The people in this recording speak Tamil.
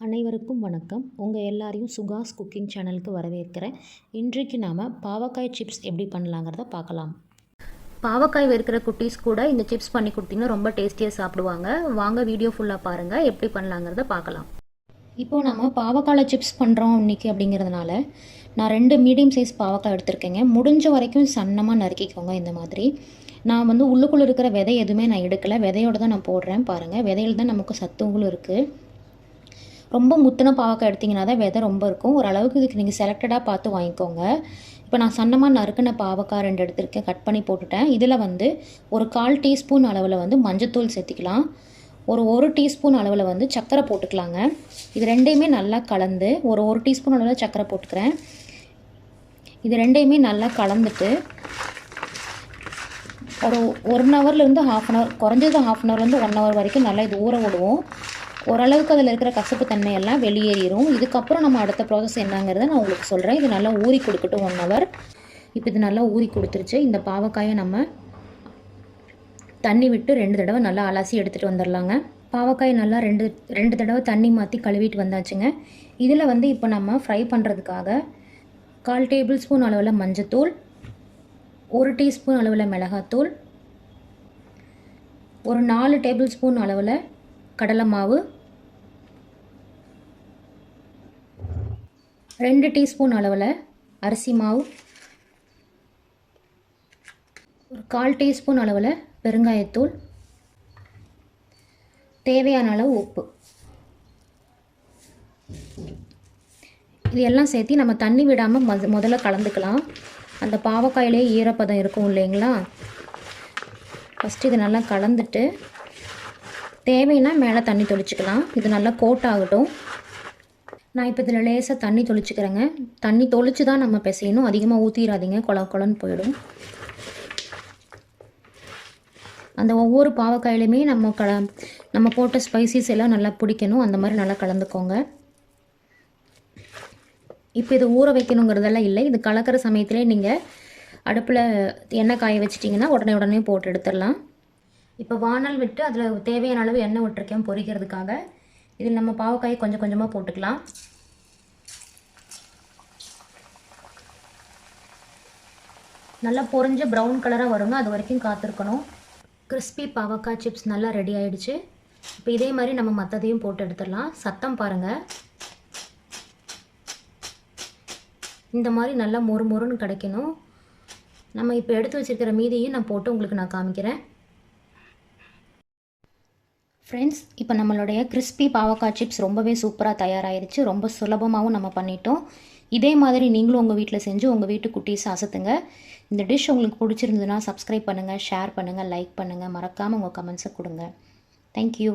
அனைவருக்கும் வணக்கம். உங்கள் எல்லாரையும் சுகாஸ் குக்கிங் சேனலுக்கு வரவேற்கிறேன். இன்றைக்கு நாம் பாவக்காய் சிப்ஸ் எப்படி பண்ணலாங்கிறத பார்க்கலாம். பாவக்காய் வெறுக்கிற குட்டீஸ் கூட இந்த சிப்ஸ் பண்ணி கொடுத்தீங்கன்னா ரொம்ப டேஸ்டியாக சாப்பிடுவாங்க. வாங்க வீடியோ ஃபுல்லாக பாருங்கள், எப்படி பண்ணலாங்கிறத பார்க்கலாம். இப்போது நம்ம பாவக்காய் சிப்ஸ் பண்ணுறோம் இன்றைக்கி அப்படிங்கிறதுனால நான் 2 மீடியம் சைஸ் பாவக்காய் எடுத்திருக்கேங்க. முடிஞ்ச வரைக்கும் சன்னமாக நறுக்கிக்கோங்க. இந்த மாதிரி நான் உள்ளுக்குள்ளே இருக்கிற விதை எதுவுமே நான் எடுக்கலை, விதையோடு தான் நான் போடுறேன். பாருங்கள், விதையில் தான் நமக்கு சத்துங்களும் இருக்குது. ரொம்ப முத்தின பாவக்காய் எடுத்திங்கன்னா தான் விதை ரொம்ப இருக்கும். ஓரளவுக்கு இதுக்கு நீங்கள் செலக்டடாக பார்த்து வாங்கிக்கோங்க. இப்போ நான் சன்னமாக நறுக்கின பாவக்காய் 2 எடுத்திருக்கேன், கட் பண்ணி போட்டுட்டேன். இதில் ஒரு 1/4 டீஸ்பூன் அளவில் மஞ்சத்தூள் சேர்த்திக்கலாம். ஒரு டீஸ்பூன் அளவில் சர்க்கரை போட்டுக்கலாங்க. இது ரெண்டையுமே நல்லா கலந்து ஒரு டீஸ்பூன் அளவில் சர்க்கரை போட்டுக்கிறேன். இது ரெண்டையுமே நல்லா கலந்துட்டு ஒரு 1 ஹவர்லேருந்து 1/2 அன் ஹவர், குறைஞ்சது 1/2 அன் ஹவர்லேருந்து 1 ஹவர் வரைக்கும் நல்லா இது ஊற விடுவோம். ஓரளவுக்கு அதில் இருக்கிற கசப்பு தன்மையெல்லாம் வெளியேறிடும். இதுக்கப்புறம் நம்ம அடுத்த ப்ராசஸ் என்னங்கிறத நான் உங்களுக்கு சொல்கிறேன். இது நல்லா ஊறி கொடுக்கட்டும் 1 ஹவர். இப்போ இது நல்லா ஊறி கொடுத்துருச்சு. இந்த பாவக்காயை நம்ம தண்ணி விட்டு 2 தடவை நல்லா அலசி எடுத்துகிட்டு வந்துடலாங்க. பாவக்காய் நல்லா ரெண்டு தடவை தண்ணி மாற்றி கழுவிட்டு வந்தாச்சுங்க. இதில் இப்போ நம்ம ஃப்ரை பண்ணுறதுக்காக 1/4 டேபிள் ஸ்பூன் அளவில் மஞ்சத்தூள், 1 டீஸ்பூன் அளவில் மிளகாத்தூள், ஒரு 4 டேபிள் ஸ்பூன் அளவில் கடலை மாவு, 2 டீஸ்பூன் அளவில் அரிசி மாவு, ஒரு 1/4 டீஸ்பூன் அளவில் பெருங்காயத்தூள், தேவையான அளவு உப்பு, இது எல்லாம் சேர்த்து நம்ம தண்ணி விடாமல் முதல்ல கலந்துக்கலாம். அந்த பாவக்காயிலே ஈரப்பதம் இருக்கும் இல்லைங்களா? ஃபஸ்ட்டு இது நல்லா கலந்துட்டு தேவைன்னா மேலே தண்ணி தொளிச்சிக்கலாம். இது நல்லா கோட் ஆகட்டும். நான் இப்போ இதில் லேசாக தண்ணி தொளிச்சிக்கிறேங்க. தண்ணி தொளிச்சு தான் நம்ம பிசையணும், அதிகமாக ஊற்றிடாதீங்க, குழன்னு போயிடும். அந்த ஒவ்வொரு பாவக்காயிலுமே நம்ம போட்ட ஸ்பைசஸ் எல்லாம் நல்லா பிடிக்கணும். அந்த மாதிரி நல்லா கலந்துக்கோங்க. இப்போ இது ஊற வைக்கணுங்கிறதெல்லாம் இல்லை. இது கலக்கிற சமயத்திலே நீங்கள் அடுப்பில் எண்ணெய் காய வச்சிட்டிங்கன்னா உடனே போட்டு எடுத்துடலாம். இப்போ வானல் விட்டு அதில் தேவையான அளவு எண்ணெய் விட்டுருக்கேன் பொரிக்கிறதுக்காக. இதில் நம்ம பாவக்காயை கொஞ்சம் கொஞ்சமாக போட்டுக்கலாம். நல்லா பொரிஞ்ச ப்ரௌன் கலராக வருங்க, அது வரைக்கும் காத்திருக்கணும். கிறிஸ்பி பாவக்காய் சிப்ஸ் நல்லா ரெடி ஆகிடுச்சு. இப்போ இதே மாதிரி நம்ம மற்றதையும் போட்டு எடுத்துடலாம். சத்தம் பாருங்கள், இந்த மாதிரி நல்லா மொறுன்னு கிடைக்கணும். நம்ம இப்போ எடுத்து வச்சுருக்கிற மீதியும் நான் போட்டு உங்களுக்கு நான் காமிக்கிறேன். ஃப்ரெண்ட்ஸ், இப்போ நம்மளுடைய கிறிஸ்பி பாவக்காய் சிப்ஸ் ரொம்பவே சூப்பராக தயாராகிடுச்சு. ரொம்ப சுலபமாகவும் நம்ம பண்ணிட்டோம். இதே மாதிரி நீங்களும் உங்கள் வீட்டில் செஞ்சு உங்கள் வீட்டு குட்டீஸ் அசத்துங்க. இந்த டிஷ் உங்களுக்கு பிடிச்சிருந்ததுன்னா சப்ஸ்கிரைப் பண்ணுங்கள், ஷேர் பண்ணுங்கள், லைக் பண்ணுங்கள், மறக்காமல் உங்கள் கமெண்ட்ஸை கொடுங்க. தேங்க்யூ.